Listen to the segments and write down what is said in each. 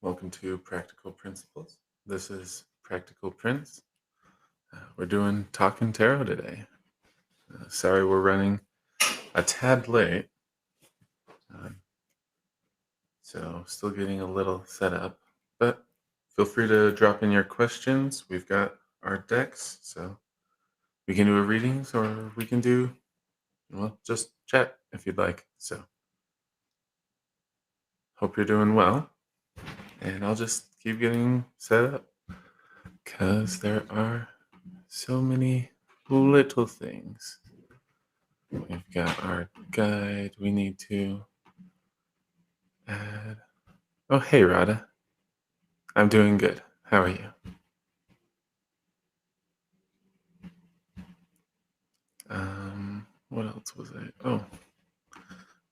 Welcome to Practical Principles. This is Practical Prince. We're doing Talking Tarot today. Sorry we're running a tad late, um, so still getting a little set up, but feel free to drop in your questions. We've got our decks, so we can do a readings or we can do, well, just chat if you'd like. So hope you're doing well, and I'll just keep getting set up because there are so many little things. We've got our guide. We need to add. Oh, hey, Rada. I'm doing good. How are you? What else was I? Oh,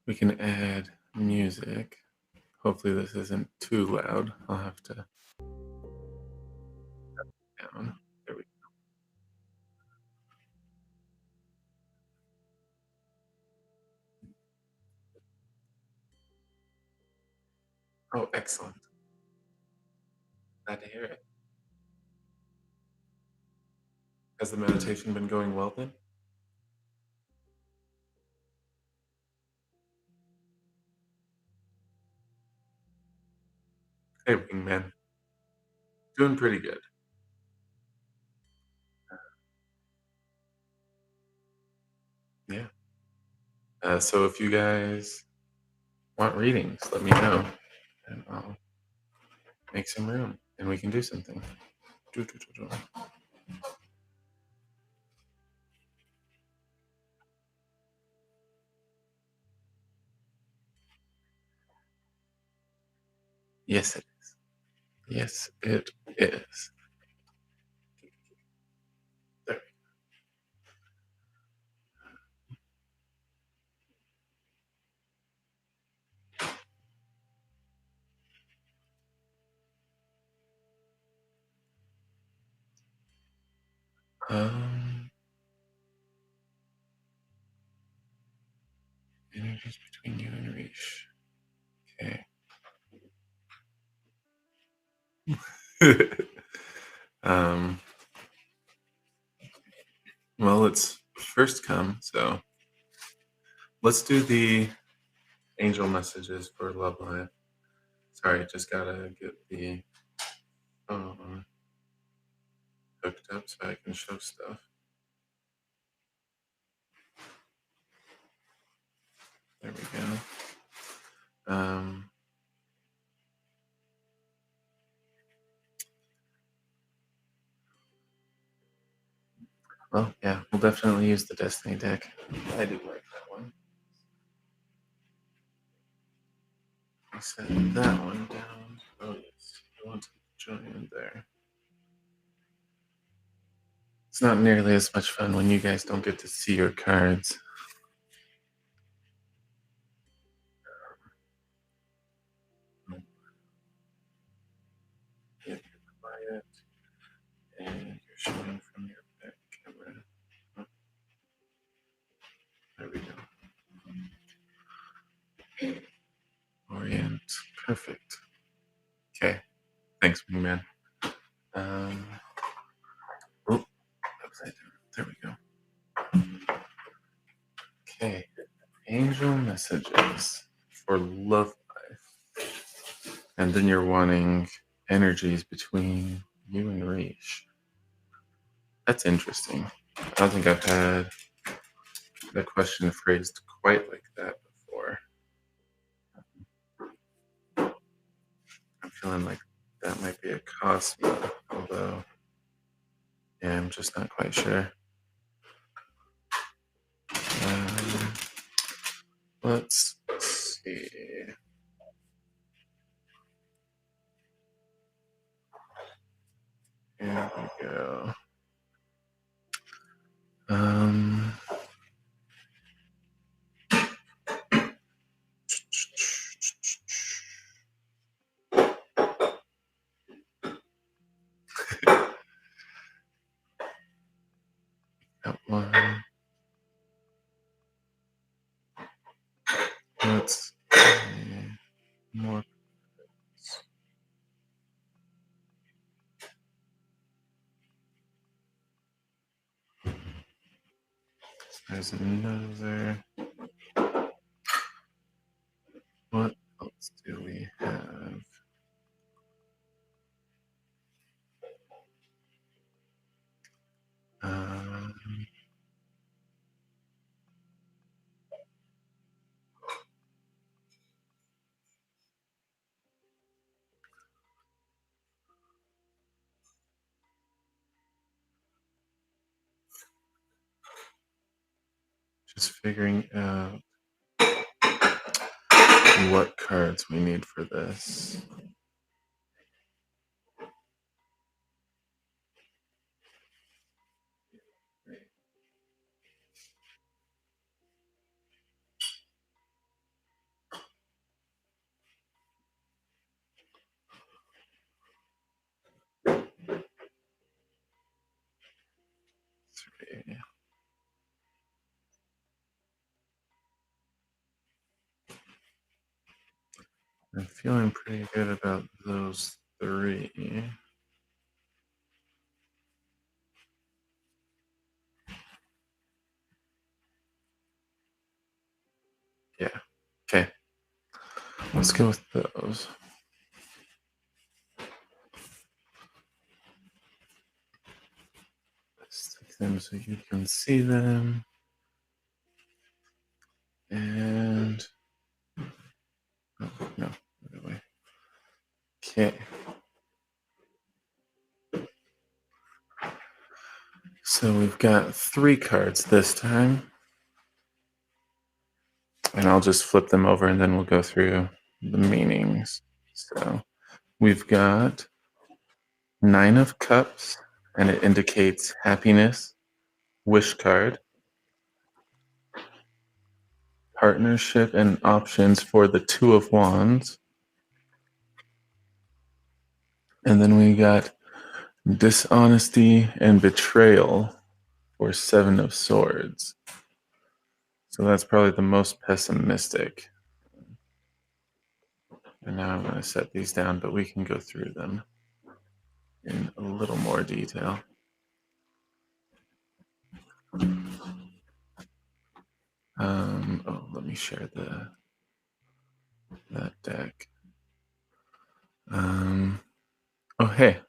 we can add music. Hopefully, this isn't too loud. I'll have to down. There we go. Oh, excellent. Glad to hear it. Has the meditation been going well then? Hey, Wingman. Doing pretty good. Yeah. So if you guys want readings, let me know, and I'll make some room, and we can do something. Do, do, do, do. Yes, it is. Yes, it is. There. Um, Energies between you and Reach. Okay. um, well, it's first come, so let's do the angel messages for Love Life. Sorry, just gotta get the phone hooked up so I can show stuff. There we go. Well, yeah, we'll definitely use the Destiny deck. I do like that one. I set that one down. Oh, yes. I want to join in there. It's not nearly as much fun when you guys don't get to see your cards. Get quiet, and you're showing from your back camera. Oh, there we go. Orient. Perfect. Okay. Thanks, man. Um, oh, upside down. There we go. Okay. Angel messages for love life. And then you're wanting energies between you and Reish. That's interesting. I don't think I've had the question phrased quite like that before. I'm feeling like that might be a Cosmo, although, yeah, I'm just not quite sure. Um, let's see. Here we go. Um, that one. Let's see. More. There's another. What else do we have? Um, just figuring out what cards we need for this. Three. I'm feeling pretty good about those three. Yeah. Okay. Let's go with those. Stick them so you can see them. And oh, no, other way. Okay. So we've got 3 cards this time. And I'll just flip them over and then we'll go through the meanings. So we've got 9 of Cups, and it indicates happiness, wish card, partnership and options for the 2 of Wands. And then we got dishonesty and betrayal for 7 of Swords. So that's probably the most pessimistic. And now I'm going to set these down, but we can go through them in a little more detail. Let me share that deck. Oh, hey,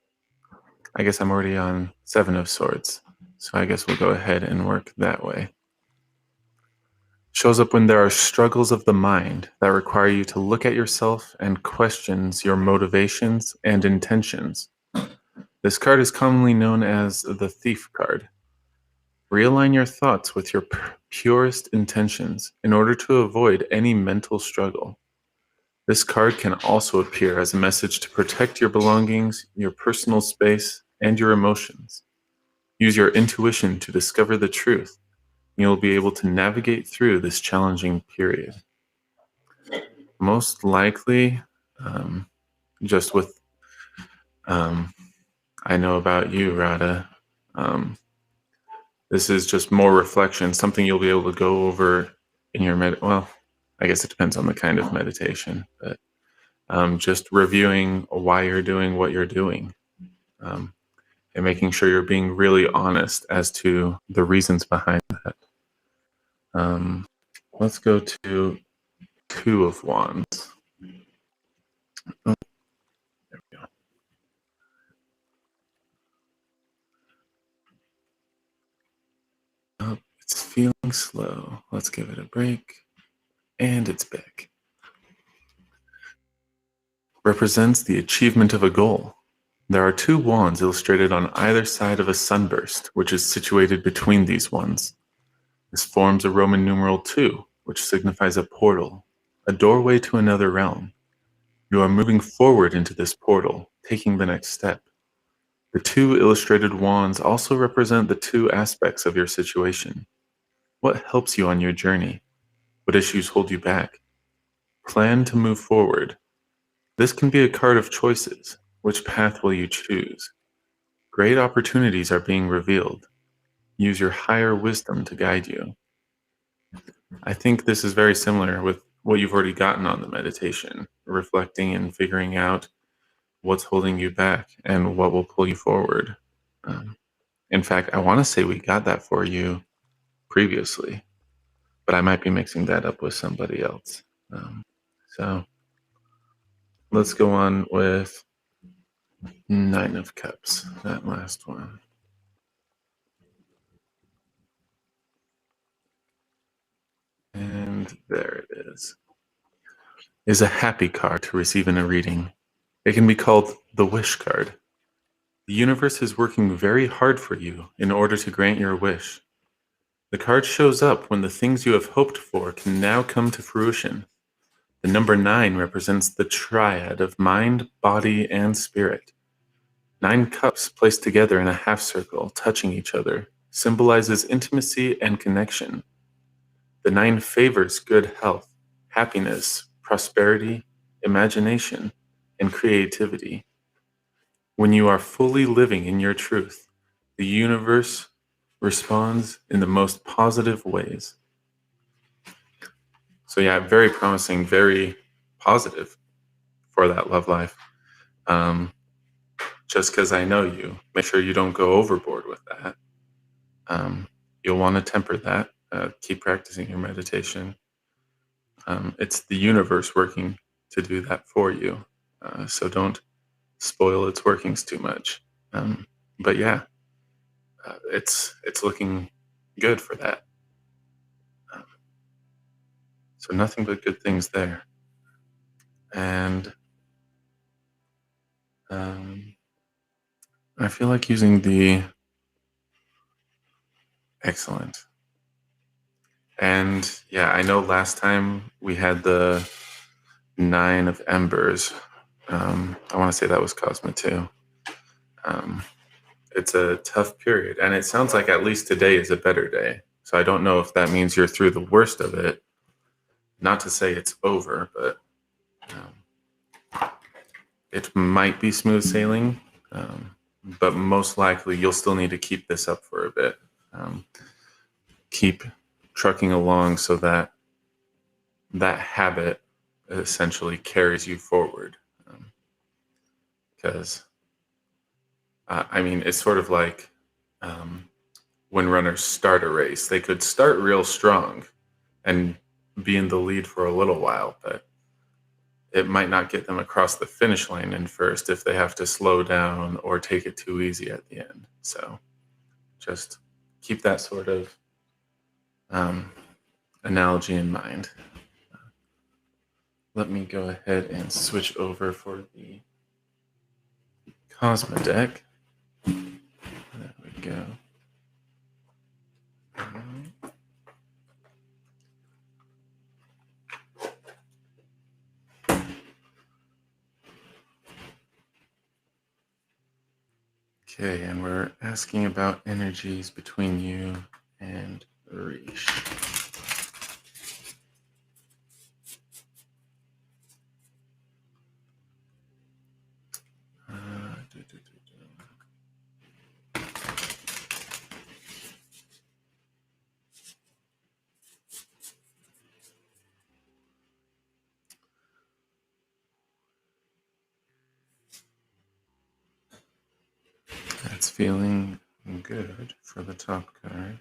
I guess I'm already on 7 of Swords, so I guess we'll go ahead and work that way. Shows up when there are struggles of the mind that require you to look at yourself and questions your motivations and intentions. This card is commonly known as the Thief card. Realign your thoughts with your purest intentions in order to avoid any mental struggle. This card can also appear as a message to protect your belongings, your personal space, and your emotions. Use your intuition to discover the truth. You'll be able to navigate through this challenging period. Most likely, just with I know about you, Radha. This is just more reflection, something you'll be able to go over in your well, I guess it depends on the kind of meditation, but just reviewing why you're doing what you're doing, and making sure you're being really honest as to the reasons behind that. Let's go to 2 of Wands. Oh, there we go. Oh, it's feeling slow. Let's give it a break. And it's back. Represents the achievement of a goal. There are 2 wands illustrated on either side of a sunburst, which is situated between these ones. This forms a Roman numeral 2, which signifies a portal, a doorway to another realm. You are moving forward into this portal, taking the next step. The 2 illustrated wands also represent the 2 aspects of your situation. What helps you on your journey? What issues hold you back? Plan to move forward. This can be a card of choices. Which path will you choose? Great opportunities are being revealed. Use your higher wisdom to guide you. I think this is very similar with what you've already gotten on the meditation, reflecting and figuring out what's holding you back and what will pull you forward. In fact, I want to say we got that for you previously, but I might be mixing that up with somebody else. So let's go on with Nine of Cups, that last one. And there it is a happy card to receive in a reading. It can be called the wish card. The universe is working very hard for you in order to grant your wish. The card shows up when the things you have hoped for can now come to fruition. The number 9 represents the triad of mind, body, and spirit. 9 cups placed together in a half circle, touching each other, symbolizes intimacy and connection. The 9 favors good health, happiness, prosperity, imagination, and creativity. When you are fully living in your truth, the universe responds in the most positive ways. So yeah, very promising, very positive for that love life. Just because I know you, make sure you don't go overboard with that. You'll want to temper that. Keep practicing your meditation. It's the universe working to do that for you. So don't spoil its workings too much. But yeah, it's looking good for that. So nothing but good things there. And I feel like using the excellent. And yeah, I know last time we had the 9 of Embers. I want to say that was Cosmo too. It's a tough period, and it sounds like at least today is a better day. So I don't know if that means you're through the worst of it. Not to say it's over, but it might be smooth sailing. But most likely you'll still need to keep this up for a bit. Keep trucking along so that that habit essentially carries you forward. Because, I mean, it's sort of like when runners start a race, they could start real strong and be in the lead for a little while, but it might not get them across the finish line in first if they have to slow down or take it too easy at the end. So just keep that sort of analogy in mind. Let me go ahead and switch over for the Cosmo deck. There we go. Okay, and we're asking about energies between you and Rish. That's feeling good for the top card.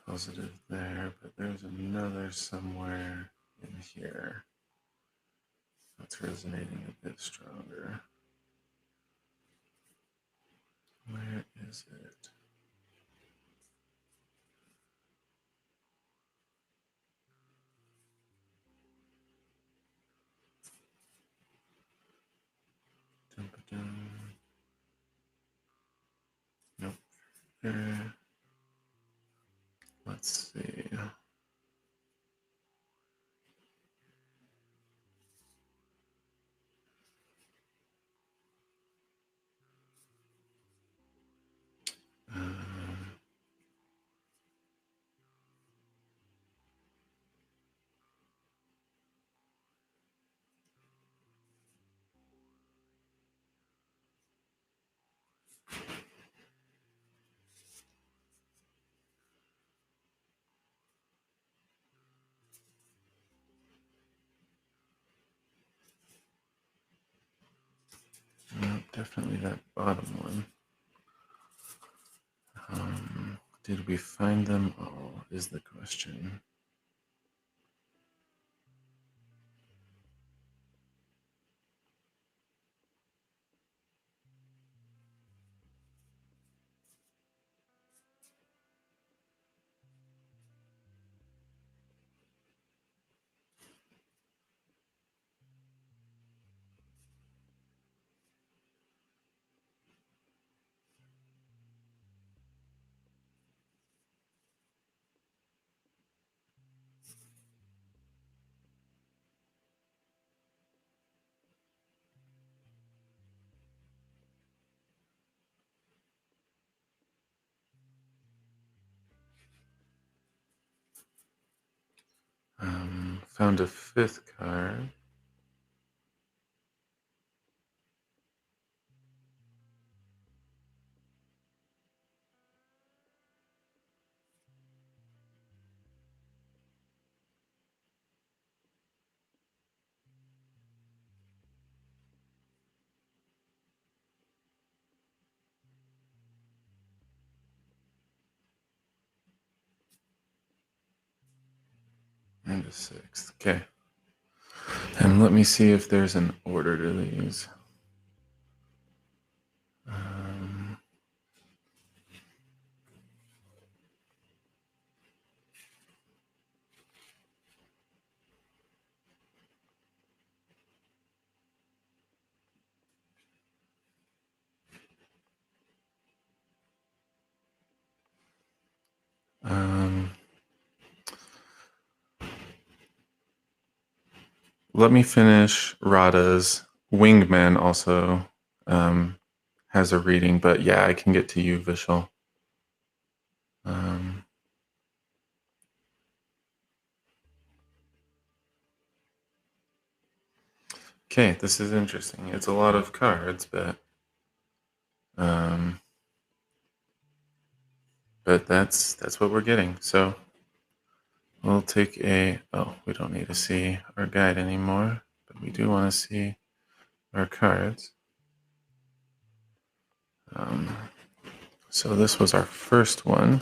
Positive there, but there's another somewhere in here that's resonating a bit stronger. Where is it? Nope. There. Let's see. Nope, definitely that bottom one. Did we find them all, is the question. Found a fifth card. And a sixth. Okay. And let me see if there's an order to these. Let me finish Radha's. Wingman also has a reading, but yeah, I can get to you, Vishal. Okay, this is interesting. It's a lot of cards, but that's what we're getting. So we'll take a. Oh, we don't need to see our guide anymore, but we do want to see our cards. So this was our first one,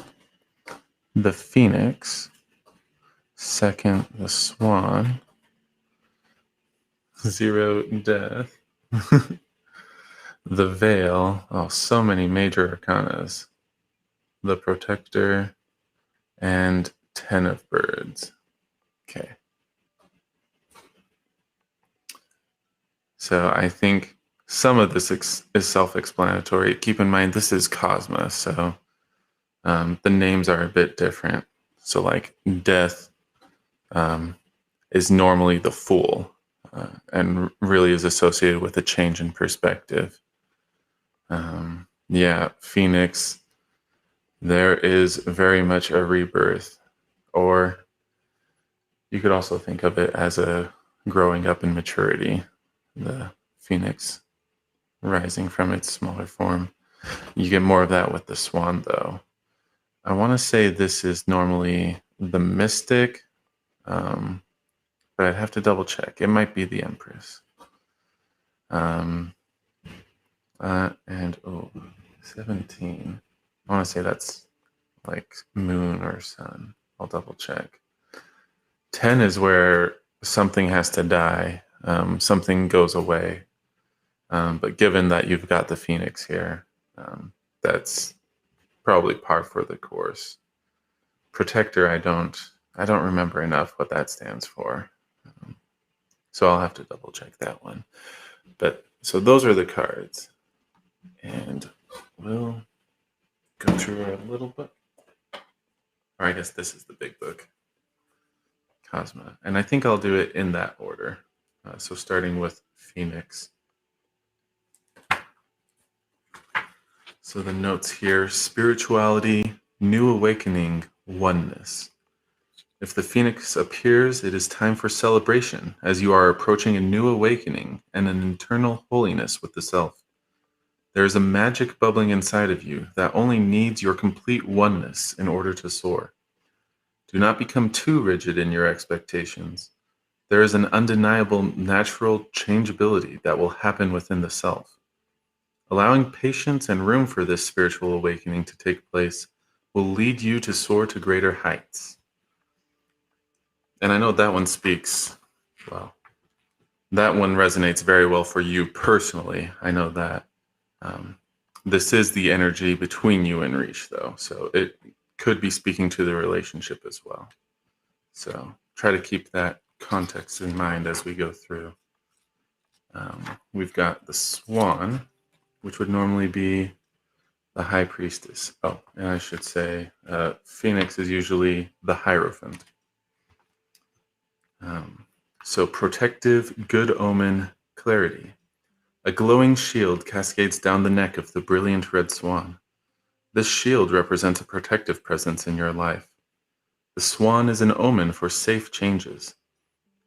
the Phoenix. Second, the Swan. 0, Death. The Veil. Oh, so many major arcanas. The Protector and 10 of Birds. Okay. So I think some of this is self-explanatory. Keep in mind, this is Cosma, so the names are a bit different. So like Death is normally the Fool and really is associated with a change in perspective. Yeah, Phoenix, there is very much a rebirth, or you could also think of it as a growing up in maturity, the Phoenix rising from its smaller form. You get more of that with the Swan, though. I want to say this is normally the Mystic, but I'd have to double check. It might be the Empress. And 17. I want to say that's like moon or sun. I'll double check. 10 is where something has to die, something goes away. But given that you've got the Phoenix here, that's probably par for the course. Protector, I don't remember enough what that stands for. So I'll have to double check that one. But so those are the cards. And we'll go through our little book. Or I guess this is the big book, Cosma. And I think I'll do it in that order. So starting with Phoenix. So the notes here, spirituality, new awakening, oneness. If the Phoenix appears, it is time for celebration as you are approaching a new awakening and an internal holiness with the self. There is a magic bubbling inside of you that only needs your complete oneness in order to soar. Do not become too rigid in your expectations. There is an undeniable natural changeability that will happen within the self. Allowing patience and room for this spiritual awakening to take place will lead you to soar to greater heights. And I know that one speaks, well, that one resonates very well for you personally. I know that. Um, this is the energy between you and Rish, though. So it could be speaking to the relationship as well. So try to keep that context in mind as we go through. We've got the Swan, which would normally be the High Priestess. Oh, and I should say Phoenix is usually the Hierophant. So protective, good omen, clarity. A glowing shield cascades down the neck of the brilliant red swan. This shield represents a protective presence in your life. The swan is an omen for safe changes.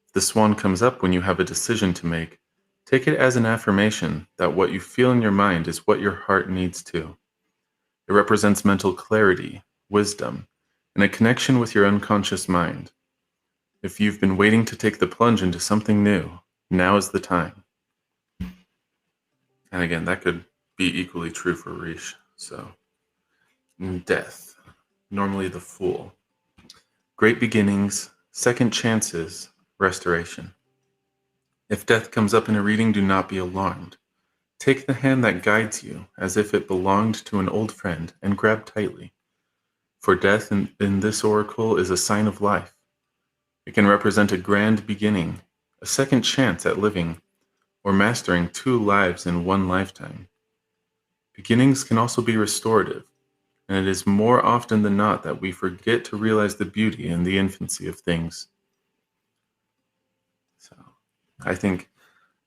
If the swan comes up when you have a decision to make, take it as an affirmation that what you feel in your mind is what your heart needs too. It represents mental clarity, wisdom, and a connection with your unconscious mind. If you've been waiting to take the plunge into something new, now is the time. And again, that could be equally true for Rish. So, death, normally the Fool. Great beginnings, second chances, restoration. If death comes up in a reading, do not be alarmed. Take the hand that guides you as if it belonged to an old friend and grab tightly. For death in this oracle is a sign of life. It can represent a grand beginning, a second chance at living, or mastering 2 lives in 1 lifetime. Beginnings can also be restorative, and it is more often than not that we forget to realize the beauty in the infancy of things. So, I think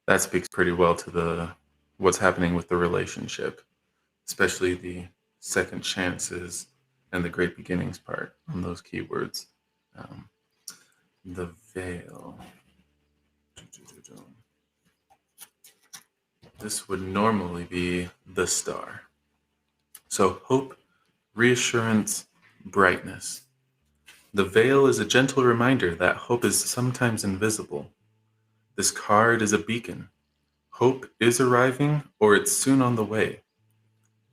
that speaks pretty well to what's happening with the relationship, especially the second chances and the great beginnings part on those keywords. The veil. This would normally be the star. So hope, reassurance, brightness. The veil is a gentle reminder that hope is sometimes invisible. This card is a beacon. Hope is arriving, or it's soon on the way.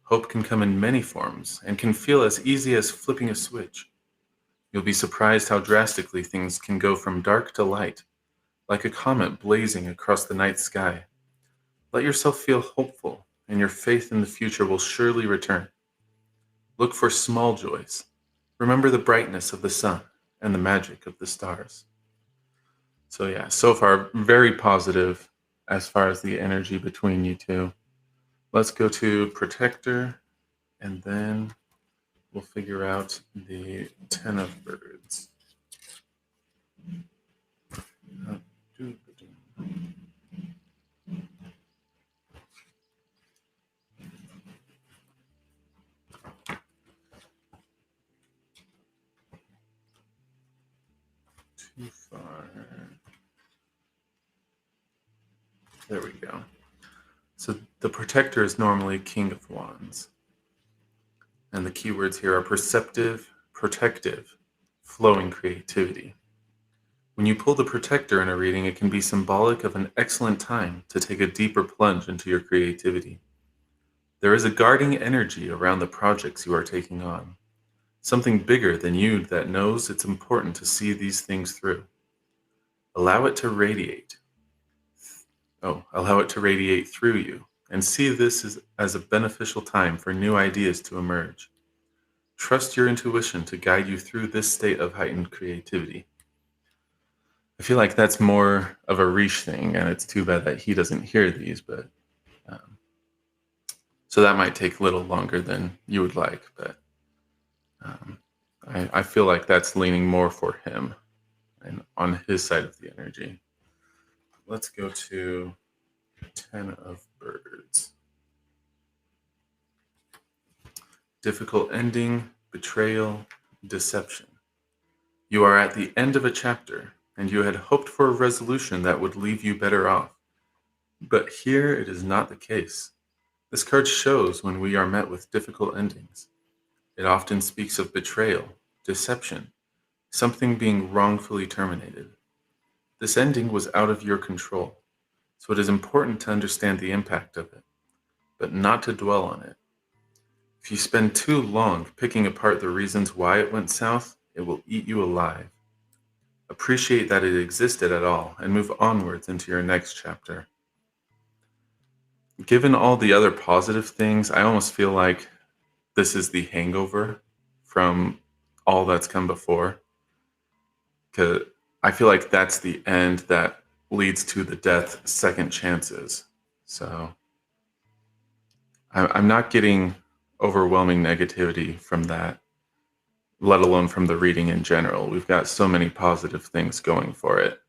Hope can come in many forms and can feel as easy as flipping a switch. You'll be surprised how drastically things can go from dark to light, like a comet blazing across the night sky. Let yourself feel hopeful, and your faith in the future will surely return. Look for small joys. Remember the brightness of the sun and the magic of the stars. So yeah, so far, very positive as far as the energy between you two. Let's go to Protector, and then we'll figure out the 10 of Birds. Too far. There we go. So the Protector is normally King of Wands. And the keywords here are perceptive, protective, flowing creativity. When you pull the Protector in a reading, it can be symbolic of an excellent time to take a deeper plunge into your creativity. There is a guarding energy around the projects you are taking on, something bigger than you that knows it's important to see these things through. Allow it to radiate. Allow it to radiate through you, and see this as a beneficial time for new ideas to emerge. Trust your intuition to guide you through this state of heightened creativity. I feel like that's more of a Rish thing, and it's too bad that he doesn't hear these, but so that might take a little longer than you would like, but I feel like that's leaning more for him and on his side of the energy. Let's go to 10 of Birds. Difficult ending, betrayal, deception. You are at the end of a chapter, and you had hoped for a resolution that would leave you better off. But here it is not the case. This card shows when we are met with difficult endings. It often speaks of betrayal, deception, something being wrongfully terminated. This ending was out of your control, so it is important to understand the impact of it, but not to dwell on it. If you spend too long picking apart the reasons why it went south, it will eat you alive. Appreciate that it existed at all and move onwards into your next chapter. Given all the other positive things, I almost feel like this is the hangover from all that's come before. Because I feel like that's the end that leads to the death, second chances. So I'm not getting overwhelming negativity from that, let alone from the reading in general. We've got so many positive things going for it.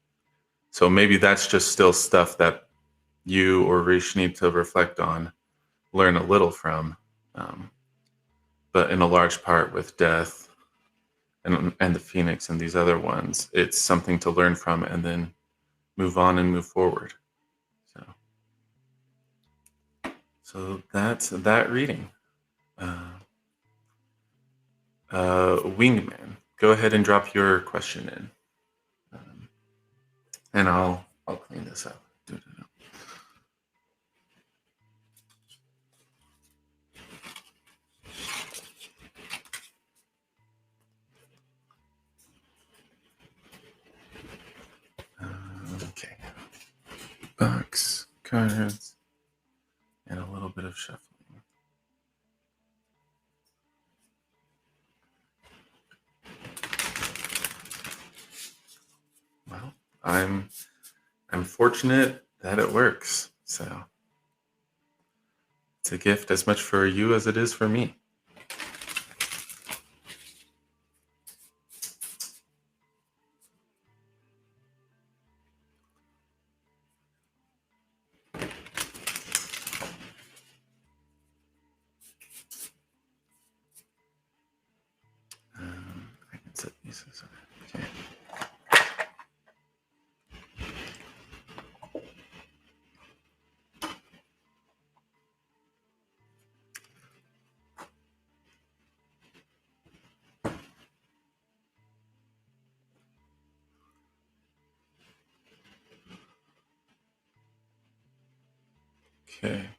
So maybe that's just still stuff that you or Rish need to reflect on, learn a little from. Um, but in a large part with death and the Phoenix and these other ones, it's something to learn from and then move on and move forward. So that's that reading. Uh, Wingman, go ahead and drop your question in, and I'll clean this up. Okay. Box, cards, and a little bit of shuffling. Well, I'm fortunate that it works. So it's a gift as much for you as it is for me. I can set these aside. Okay. Okay.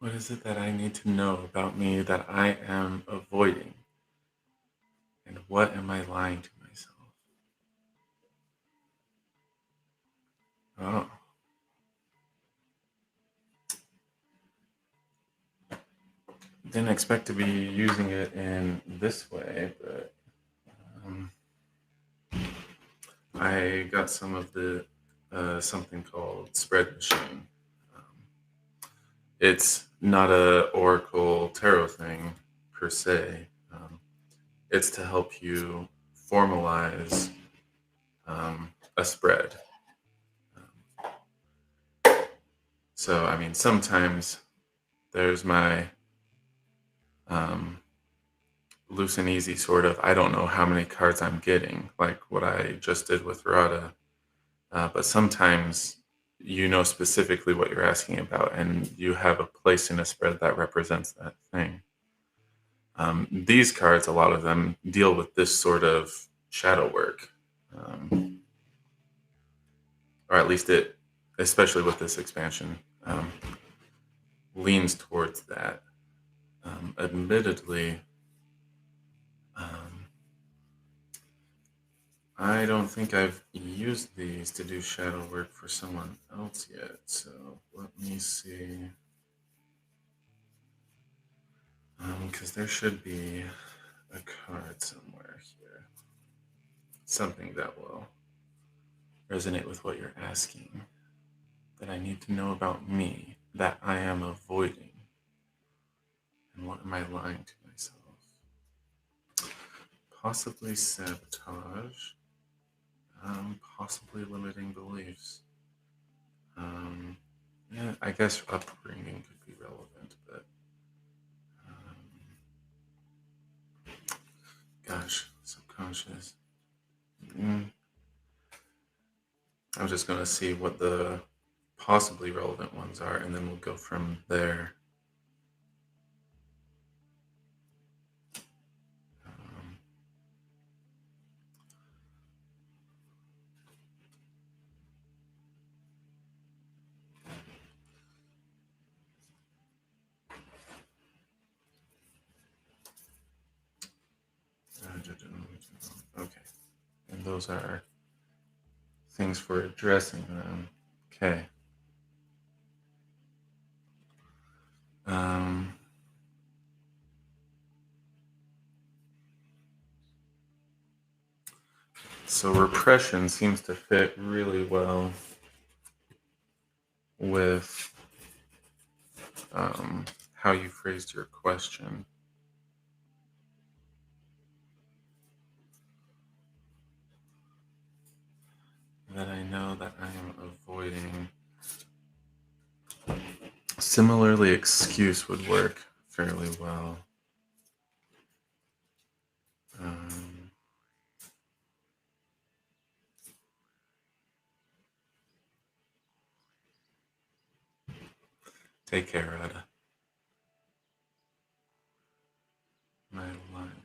What is it that I need to know about me that I am avoiding? And what am I lying to myself? Oh. Didn't expect to be using it in this way, but um, I got some of the something called Spread Machine. It's not a Oracle Tarot thing per se. It's to help you formalize a spread. So, I mean, sometimes there's my loose and easy sort of, I don't know how many cards I'm getting, like what I just did with Rada. But sometimes you know specifically what you're asking about, and you have a place in a spread that represents that thing. These cards, a lot of them deal with this sort of shadow work, or at least it, especially with this expansion, leans towards that. Admittedly, I don't think I've used these to do shadow work for someone else yet, so let me see. Because there should be a card somewhere here. Something that will resonate with what you're asking. That I need to know about me that I am avoiding. And what am I lying to myself? Possibly sabotage. Possibly limiting beliefs. Yeah, I guess upbringing could be relevant, but gosh, subconscious. I'm just going to see what the possibly relevant ones are, and then we'll go from there. Okay. And those are things for addressing them. Okay. So repression seems to fit really well with how you phrased your question. That I know that I am avoiding. Similarly, excuse would work fairly well. Take care, Ada. My line.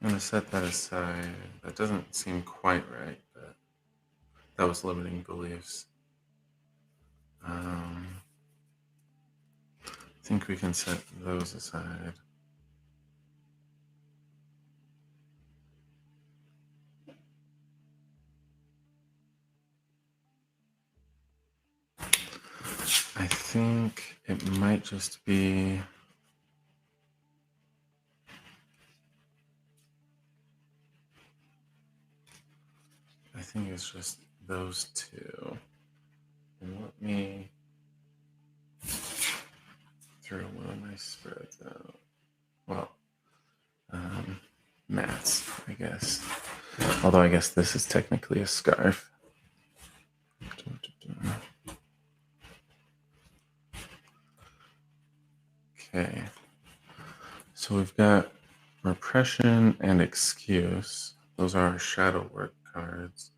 I'm going to set that aside. That doesn't seem quite right, but that was limiting beliefs. I think we can set those aside. I think it might just be. I think it's just those two. And let me throw one of my spreads out. Well, mats, I guess. Although I guess this is technically a scarf. Okay. So we've got repression and excuse. Those are our shadow work cards.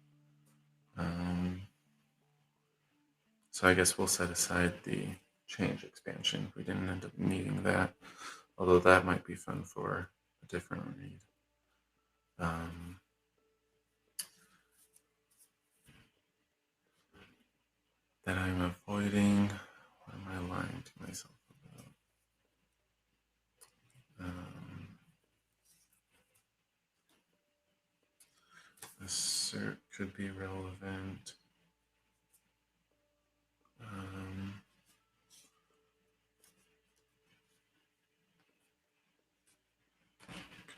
So I guess we'll set aside the change expansion. We didn't end up needing that, although that might be fun for a different read. That I'm avoiding. What am I lying to myself about? Assert could be relevant.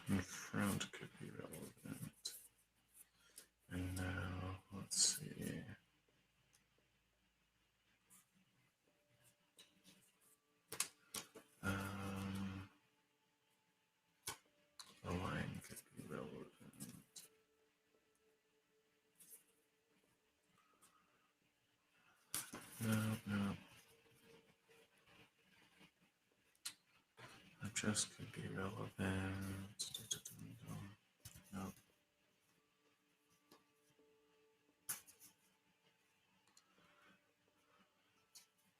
Confront could be relevant. And now, let's see. Align could be relevant. No. Adjust could be relevant. No.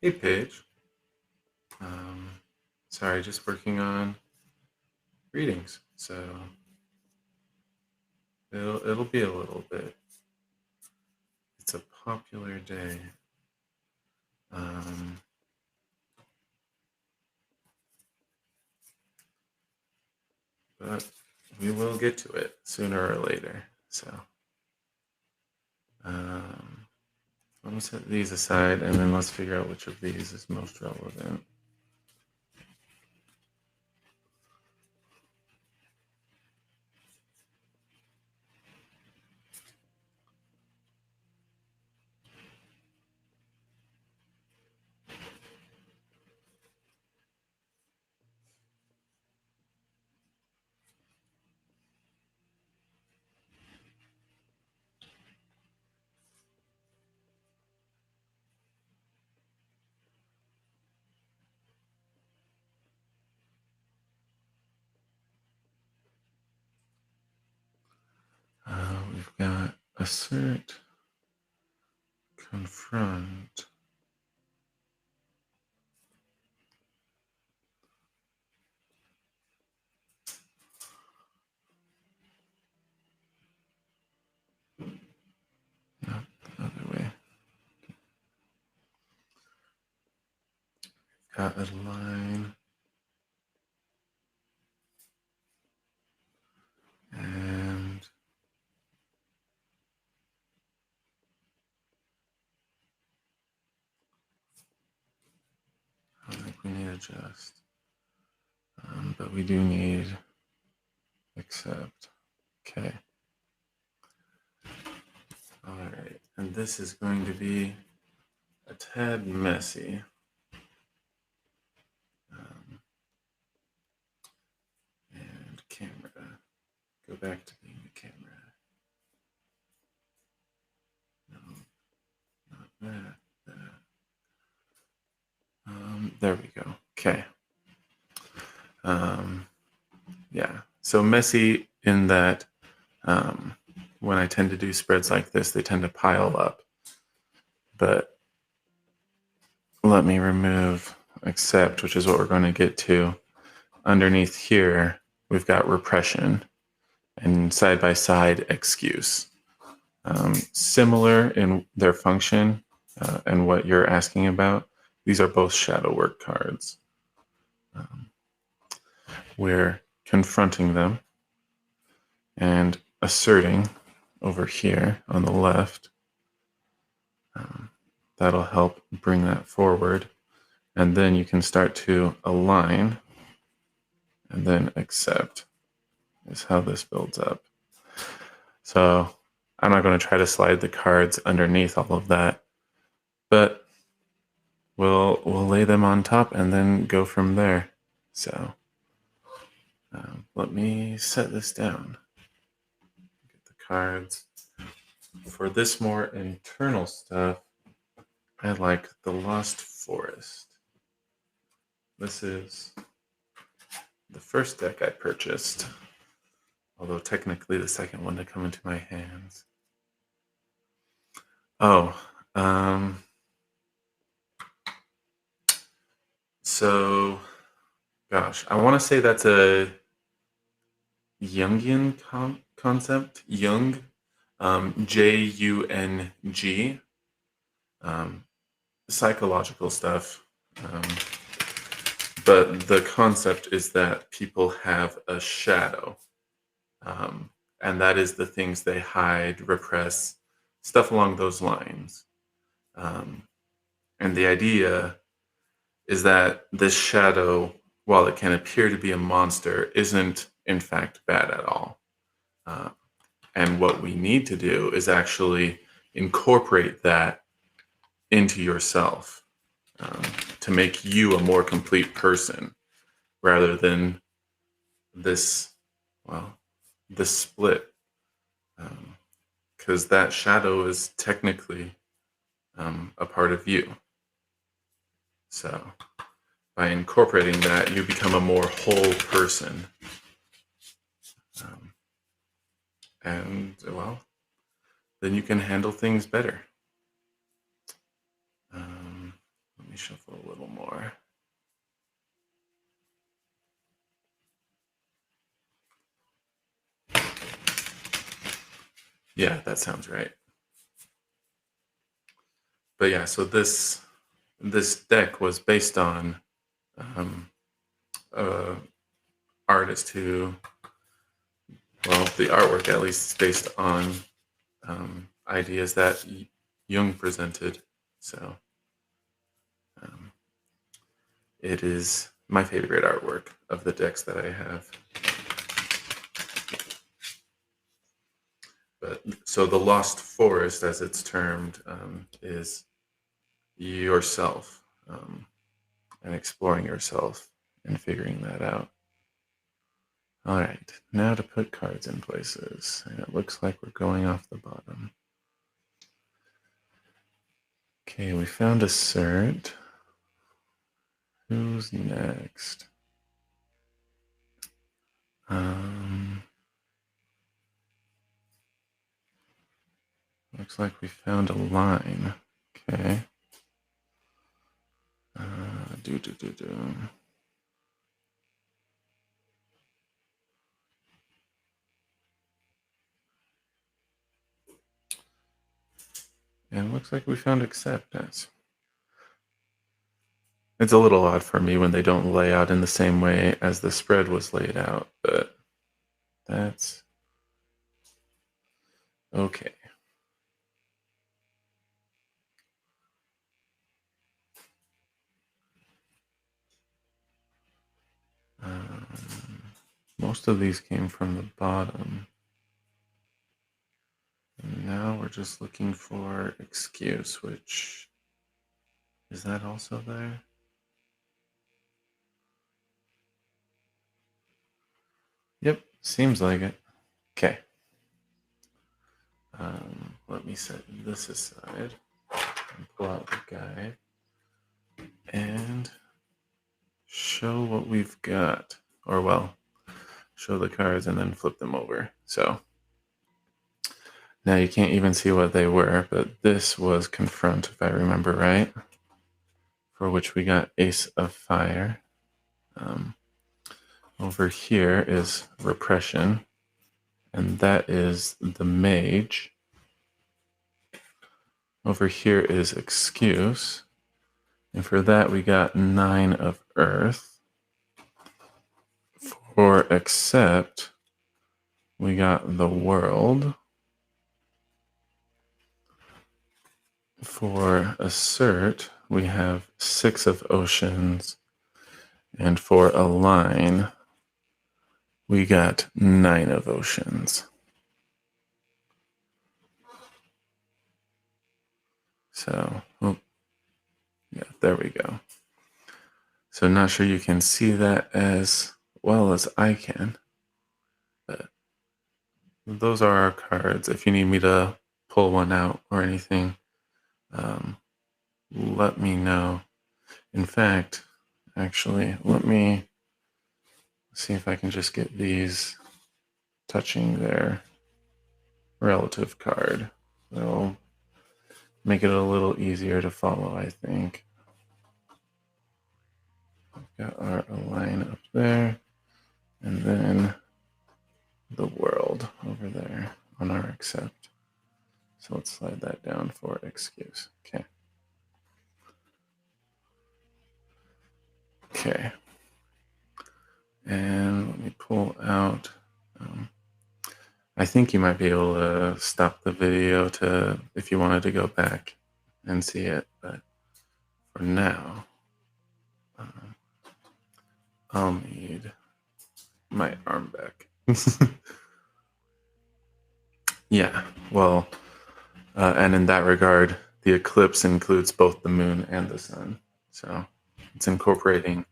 Hey, Paige. Sorry, just working on readings, so it'll be a little bit. It's a popular day. But we will get to it sooner or later. So let me set these aside, and then let's figure out which of these is most relevant. We've got assert, confront. Not the other way. Got a line. think we need adjust. But we do need accept. Okay. All right. And this is going to be a tad messy. And camera. Go back to being a camera. No, not that. There we go. Okay. Yeah. So messy in that when I tend to do spreads like this, they tend to pile up. But let me remove accept, which is what we're going to get to. Underneath here, we've got repression and side by side excuse. Similar in their function and what you're asking about. These are both shadow work cards. We're confronting them and asserting over here on the left. That'll help bring that forward. And then you can start to align and then accept is how this builds up. So I'm not going to try to slide the cards underneath all of that, but we'll lay them on top and then go from there. So let me set this down. Get the cards. For this more internal stuff, I like the Lost Forest. This is the first deck I purchased, although technically the second one to come into my hands. Oh, so, gosh, I want to say that's a Jungian concept, Jung, Jung, psychological stuff. But the concept is that people have a shadow, and that is the things they hide, repress, stuff along those lines. And the idea is that this shadow, while it can appear to be a monster, isn't in fact bad at all. And what we need to do is actually incorporate that into yourself to make you a more complete person rather than this split. Because that shadow is technically a part of you. So by incorporating that, you become a more whole person. And, well, then you can handle things better. Let me shuffle a little more. Yeah, that sounds right. But yeah, so this deck was based on artist who, well, the artwork at least is based on ideas that Jung presented. So it is my favorite artwork of the decks that I have. But so the Lost Forest, as it's termed, is yourself and exploring yourself and figuring that out. All right, now to put cards in places. And it looks like we're going off the bottom. Okay, we found assert. Who's next? Looks like we found a line. Okay. And it looks like we found acceptance. It's a little odd for me when they don't lay out in the same way as the spread was laid out, but that's okay. Most of these came from the bottom. And now we're just looking for excuse, which, is that also there? Yep, seems like it. Okay. Let me set this aside and pull out the guide and show what we've got. Or, well, show the cards and then flip them over. So now you can't even see what they were, but this was Confront, if I remember right, for which we got Ace of Fire. Over here is Repression, and that is the Mage. Over here is Excuse, and for that we got 9 of Earth. For Accept, we got the World. For Assert, we have 6 of Oceans, and for Align, we got 9 of Oceans. So, yeah, there we go. So not sure you can see that as well as I can, but those are our cards. If you need me to pull one out or anything, let me know. In fact, actually, let me see if I can just get these touching their relative card. That'll make it a little easier to follow, I think. We've got our Align up there, and then the World over there on our Accept. So let's slide that down for Excuse. Okay. Okay. And let me pull out. I think you might be able to stop the video to if you wanted to go back and see it, but for now, I'll need my arm back. Yeah, well, and in that regard, the eclipse includes both the moon and the sun. So it's incorporating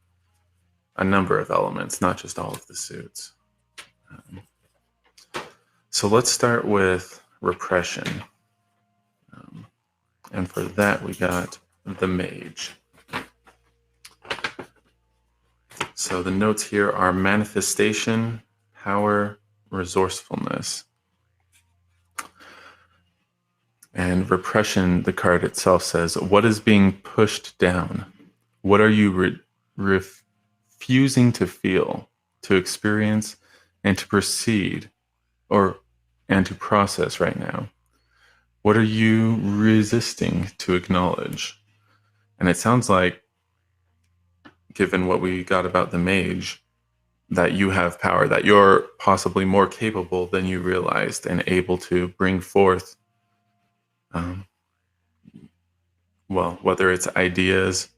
a number of elements, not just all of the suits. So let's start with Repression. And for that, we got the Mage. So the notes here are manifestation, power, resourcefulness. And Repression, the card itself says, what is being pushed down? What are you refusing to feel, to experience, and to proceed, and to process right now? What are you resisting to acknowledge? And it sounds like, given what we got about the Mage, that you have power, that you're possibly more capable than you realized and able to bring forth, well, whether it's ideas,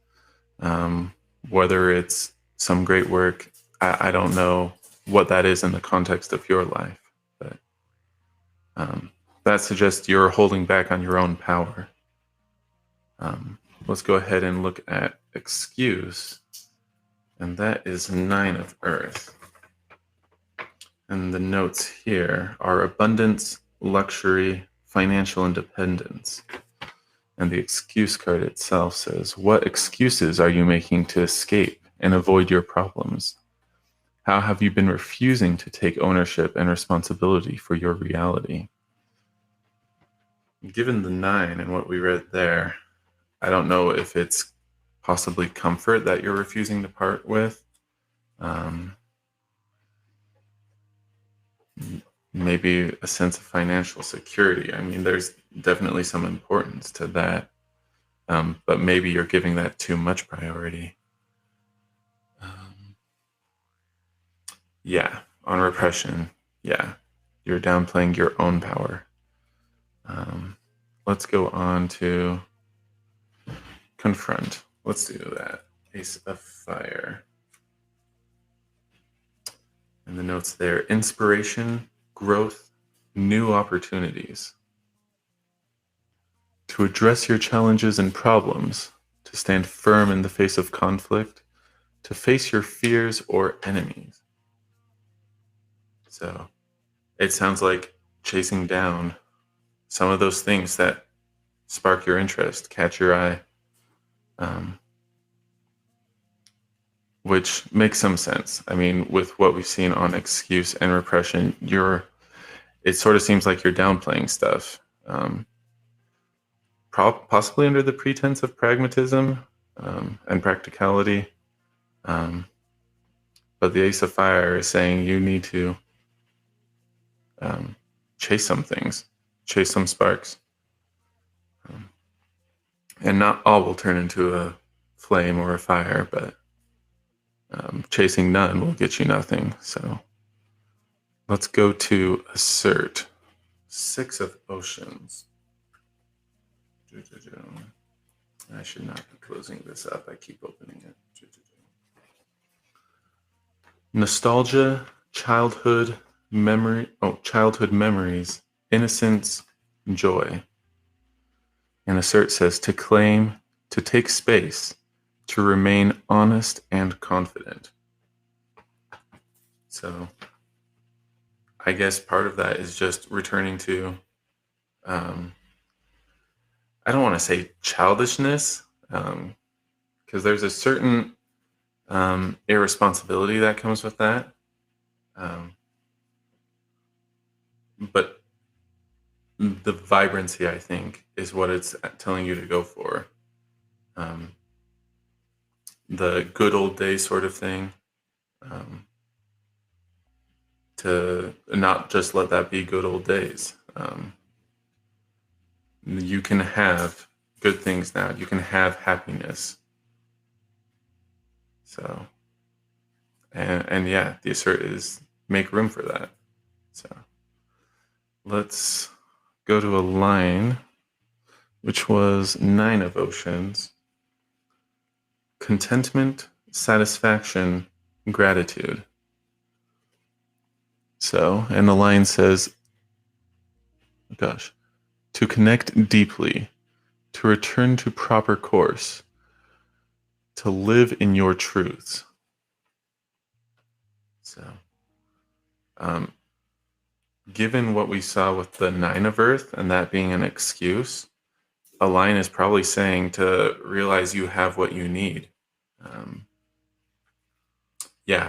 whether it's some great work. I don't know what that is in the context of your life, but that suggests you're holding back on your own power. Let's go ahead and look at Excuse, and that is 9 of Earth. And the notes here are abundance, luxury, financial independence. And the Excuse card itself says, what excuses are you making to escape and avoid your problems? How have you been refusing to take ownership and responsibility for your reality? Given the 9 and what we read there, I don't know if it's possibly comfort that you're refusing to part with. Maybe a sense of financial security. I mean, there's definitely some importance to that, but maybe you're giving that too much priority. Yeah, on Repression, yeah, you're downplaying your own power. Let's go on to Confront. Let's do that. Ace of Fire. And And the notes there: inspiration, growth, new opportunities. To address your challenges and problems, to stand firm in the face of conflict, to face your fears or enemies. So it sounds like chasing down some of those things that spark your interest, catch your eye, which makes some sense. I mean, with what we've seen on excuse and repression, it sort of seems like you're downplaying stuff, possibly under the pretense of pragmatism and practicality. But the Ace of Fire is saying you need to chase some things, chase some sparks. And not all will turn into a flame or a fire, but chasing none will get you nothing. So let's go to assert. 6 of Oceans. I should not be closing this up. I keep opening it. Nostalgia, childhood memories, innocence, joy. And assert says to claim, to take space, to remain honest and confident. So I guess part of that is just returning to, I don't want to say childishness, because there's a certain irresponsibility that comes with that. But the vibrancy, I think, is what it's telling you to go for. The good old days sort of thing. To not just let that be good old days. You can have good things now. You can have happiness. So, and yeah, the assert is make room for that. So let's go to a line, which was 9 of Oceans. Contentment, satisfaction, gratitude. So, and the line says, to connect deeply, to return to proper course, to live in your truths. So, given what we saw with the 9 of Earth and that being an excuse, a line is probably saying to realize you have what you need.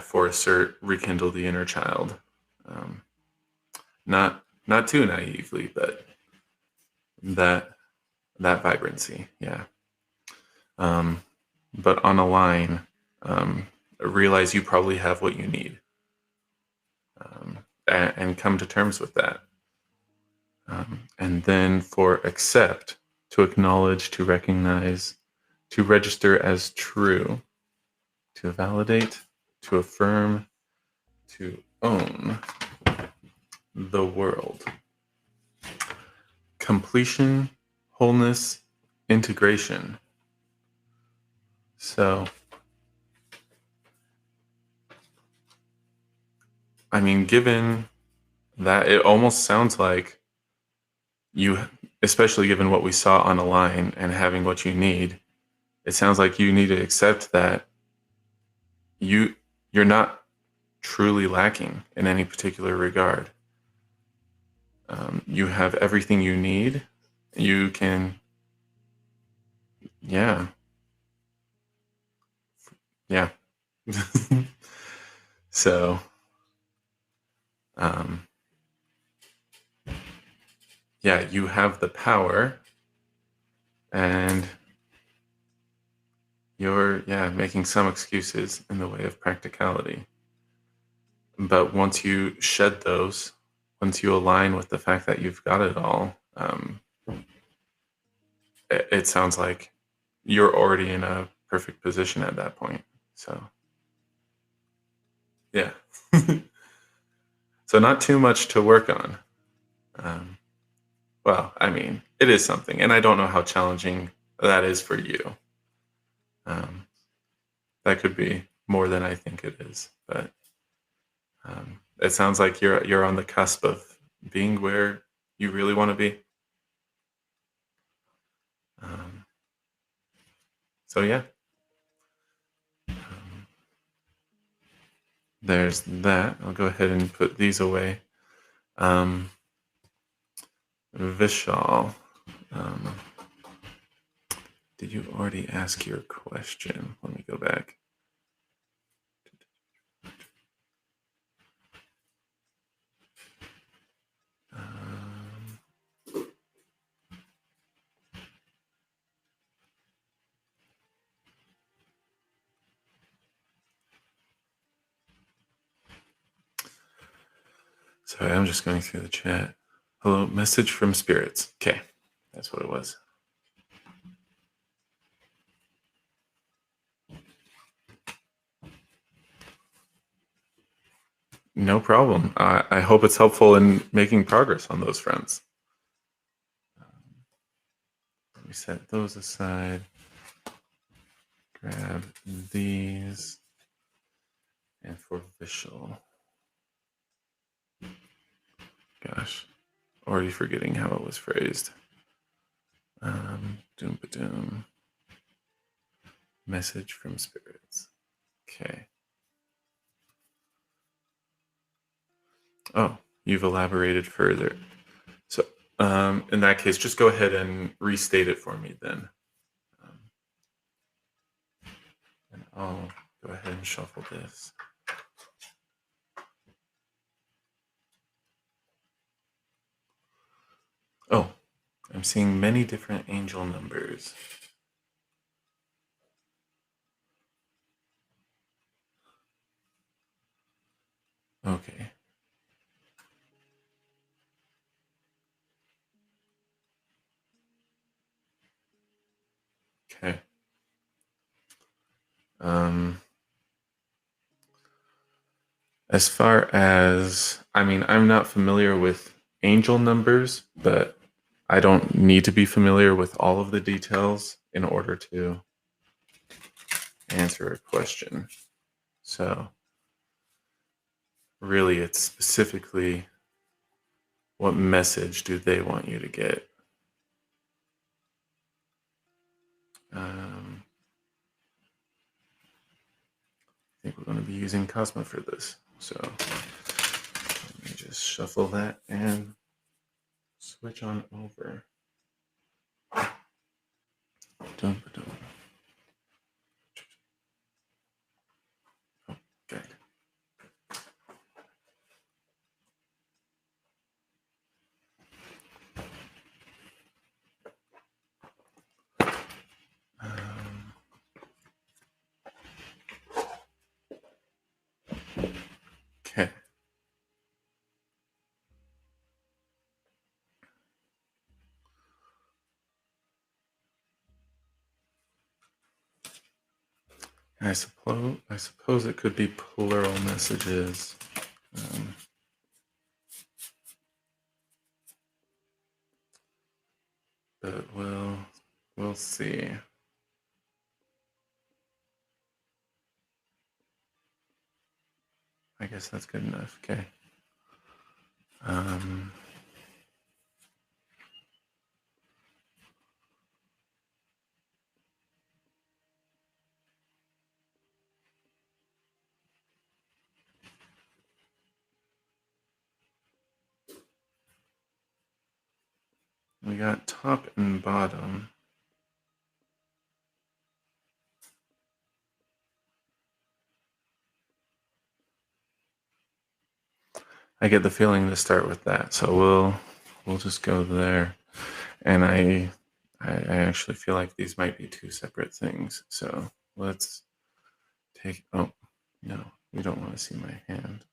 For assert, rekindle the inner child. Not too naively, but that vibrancy, yeah. But on a line, realize you probably have what you need, and come to terms with that. And then for accept, to acknowledge, to recognize, to register as true, to validate, to affirm, to own the world. Completion, wholeness, integration. So, I mean, given that, it almost sounds like you, especially given what we saw on a line and having what you need, it sounds like you need to accept that you're not truly lacking in any particular regard. You have everything you need. You can, yeah. So, you have the power, and you're, making some excuses in the way of practicality. But once you shed those, once you align with the fact that you've got it all, it sounds like you're already in a perfect position at that point. So, yeah. So not too much to work on. Well, I mean, it is something, and I don't know how challenging that is for you. That could be more than I think it is, but It sounds like you're on the cusp of being where you really want to be. Um, so yeah, um, there's that. I'll go ahead and put these away. Um, Vishal, um, did you already ask your question? Let me go back. Um, Sorry, I'm just going through the chat. Hello, message from spirits. Okay, that's what it was. No problem. I hope it's helpful in making progress on those fronts. Let me set those aside. Grab these. And for Vishal. Gosh, already forgetting how it was phrased. Doom-ba-doom. Message from spirits. Okay. Oh, you've elaborated further. So, in that case, just go ahead and restate it for me then. And I'll go ahead and shuffle this. Oh, I'm seeing many different angel numbers. Okay. Okay. As far as, I mean, I'm not familiar with angel numbers, but I don't need to be familiar with all of the details in order to answer a question. So, really, it's specifically what message do they want you to get? I think we're going to be using Cosmo for this. So, let me just shuffle that and switch on over. Dum-ba-dum. Okay. Okay. I suppose it could be plural messages. But we'll see. I guess that's good enough. Okay. We got top and bottom. I get the feeling to start with that, so we'll just go there. And I actually feel like these might be two separate things. So let's take. Oh no, we don't want to see my hand.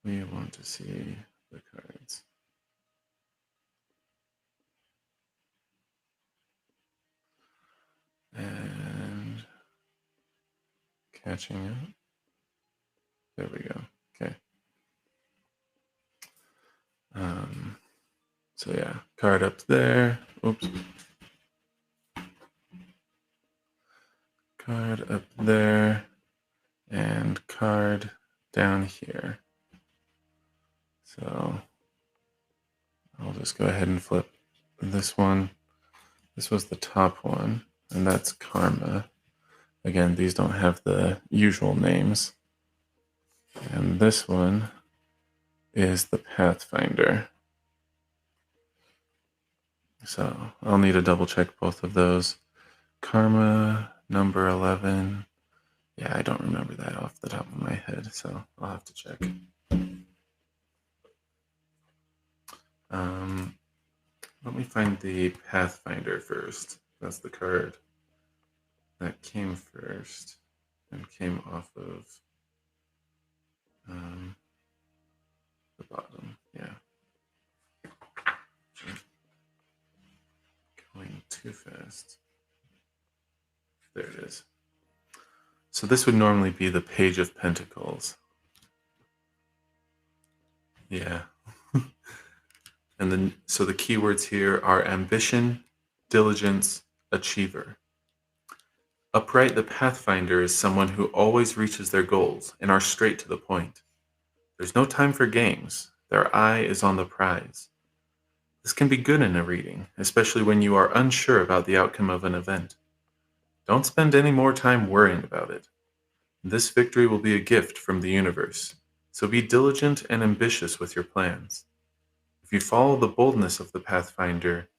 We want to see the cards. And catching up. There we go. Okay. So yeah, card up there. Oops. Card up there. And card down here. So I'll just go ahead and flip this one. This was the top one, and that's Karma. Again, these don't have the usual names. And this one is the Pathfinder. So I'll need to double check both of those. Karma, number 11. Yeah, I don't remember that off the top of my head, so I'll have to check. Let me find the Pathfinder first. That's the card that came first and came off of the bottom. Yeah. Going too fast. There it is. So this would normally be the Page of Pentacles. Yeah. And then, so the keywords here are ambition, diligence, achiever. Upright, the Pathfinder is someone who always reaches their goals and are straight to the point. There's no time for games. Their eye is on the prize. This can be good in a reading, especially when you are unsure about the outcome of an event. Don't spend any more time worrying about it. This victory will be a gift from the universe, so be diligent and ambitious with your plans. If you follow the boldness of the Pathfinder,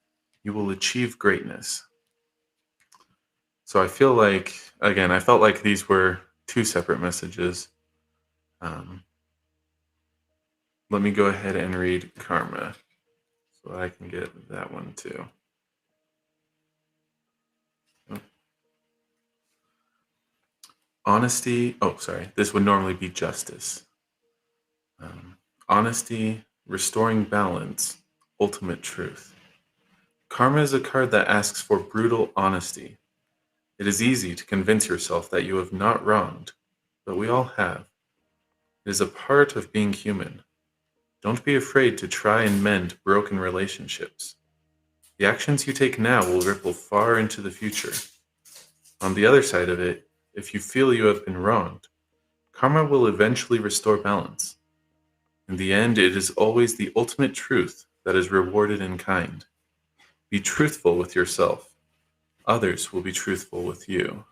you will achieve greatness. So I feel like, again, I felt like these were two separate messages. Let me go ahead and read Karma so I can get that one too. Honesty, this would normally be justice. Honesty, restoring balance, ultimate truth. Karma is a card that asks for brutal honesty. It is easy to convince yourself that you have not wronged, but we all have. It is a part of being human. Don't be afraid to try and mend broken relationships. The actions you take now will ripple far into the future. On the other side of it, if you feel you have been wronged, karma will eventually restore balance. In the end, it is always the ultimate truth that is rewarded in kind. Be truthful with yourself. Others will be truthful with you.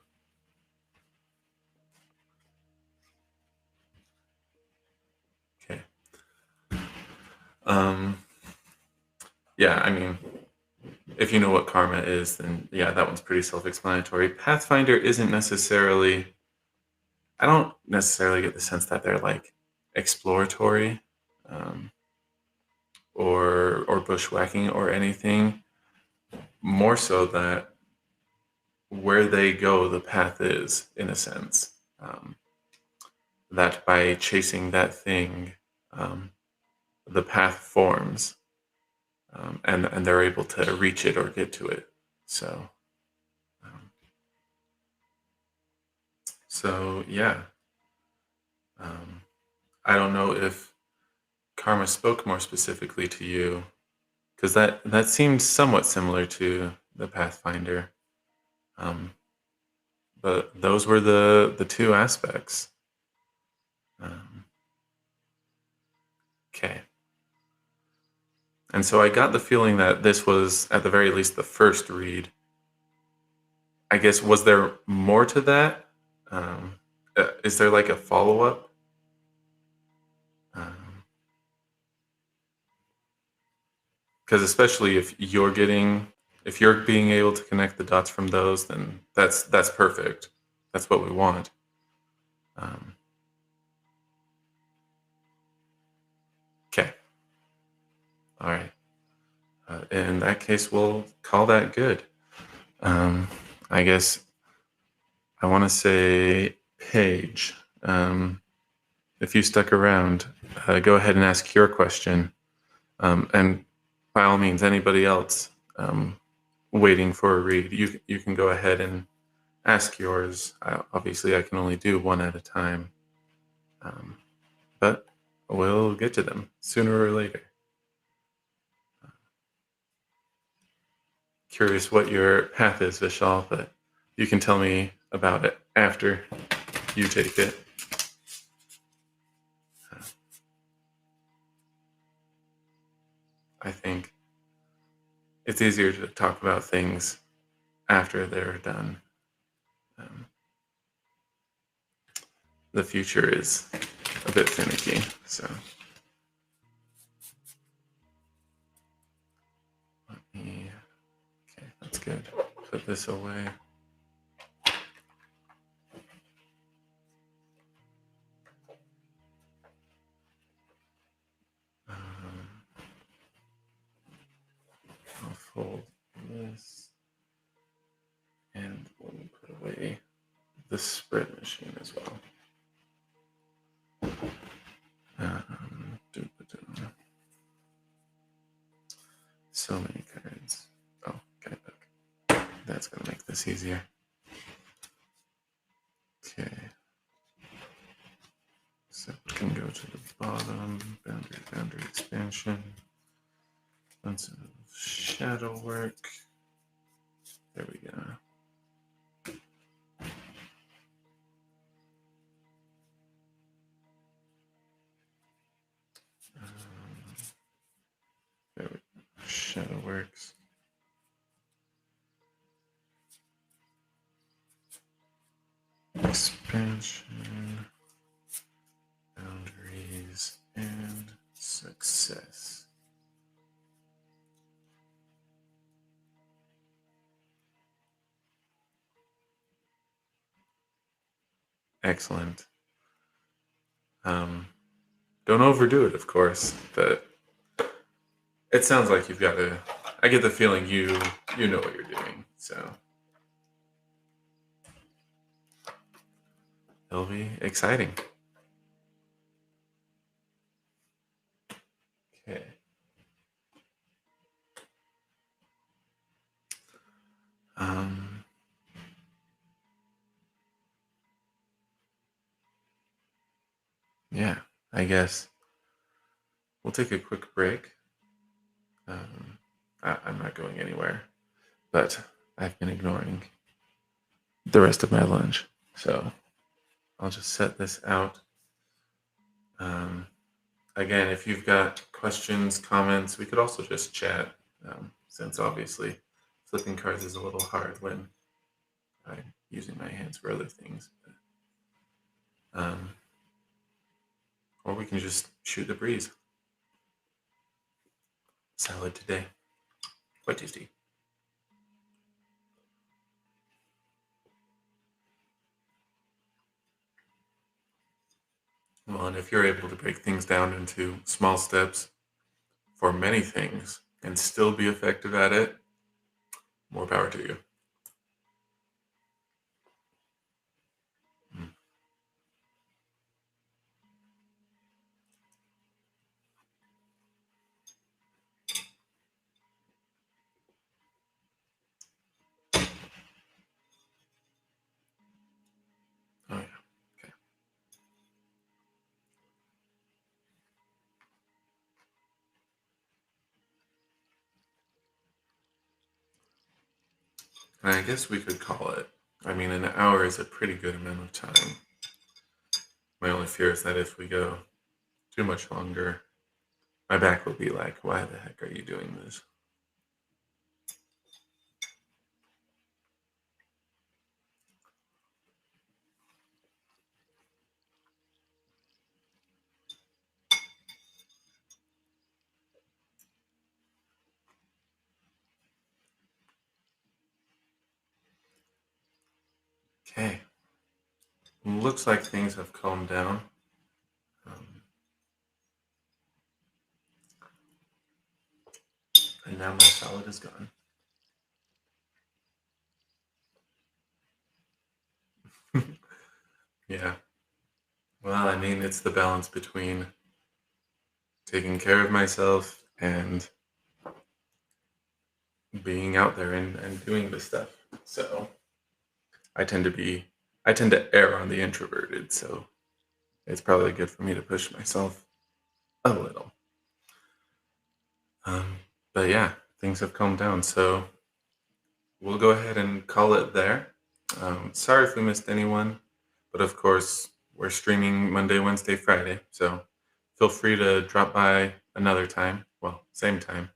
Okay. Yeah, I mean, if you know what karma is, then yeah, that one's pretty self-explanatory. Pathfinder isn't necessarily, I don't necessarily get the sense that they're like exploratory or bushwhacking or anything. More so that where they go, the path is, in a sense. That by chasing that thing, the path forms, and they're able to reach it or get to it. So yeah. I don't know if karma spoke more specifically to you, because that seemed somewhat similar to the Pathfinder. But those were the two aspects. Okay. And so I got the feeling that this was, at the very least, the first read. I guess, was there more to that? Is there like a follow-up? Because especially if you're being able to connect the dots from those, then that's perfect. That's what we want. Okay. All right. In that case, we'll call that good. I guess I want to say, Paige, if you stuck around, go ahead and ask your question. And by all means, anybody else waiting for a read, you can go ahead and ask yours. Obviously, I can only do one at a time, but we'll get to them sooner or later. Curious what your path is, Vishal, but you can tell me about it after you take it. it's easier to talk about things after they're done. Um, the future is a bit finicky, so let me. Okay, that's good. Put this away. Um, I'll fold this, and we'll put away the spread machine as well. Doo-ba-doo. So many cards. Oh, got it back. That's gonna make this easier. Okay. So we can go to the bottom. Boundary expansion. Bunch of shadow work. There we go. There we go. Shadow works. Expansion. Boundaries and success. Excellent. Don't overdo it, of course, but it sounds like you've got to. I get the feeling you know what you're doing, so it'll be exciting. Okay. Yeah, I guess we'll take a quick break. I'm not going anywhere, but I've been ignoring the rest of my lunch, so I'll just set this out. Um, Again, if you've got questions, comments, we could also just chat, since obviously flipping cards is a little hard when I'm using my hands for other things. Or we can just shoot the breeze. Salad today. Quite tasty. Well, and if you're able to break things down into small steps for many things and still be effective at it, more power to you. Mm. Oh, yeah. Okay. And I guess we could call it. I mean, an hour is a pretty good amount of time. My only fear is that if we go too much longer, my back will be like, why the heck are you doing this? Okay. Looks like things have calmed down. Um, and now my salad is gone. Yeah. Well, I mean, it's the balance between taking care of myself and being out there and doing this stuff. So I tend to be, I tend to err on the introverted. So it's probably good for me to push myself a little. Um, but yeah, things have calmed down. So we'll go ahead and call it there. Sorry if we missed anyone, but of course, we're streaming Monday, Wednesday, Friday. So feel free to drop by another time. Well, same time.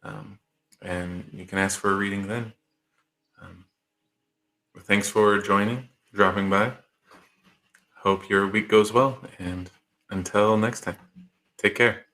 Um, and you can ask for a reading then. Thanks for dropping by. Hope your week goes well, and until next time, take care.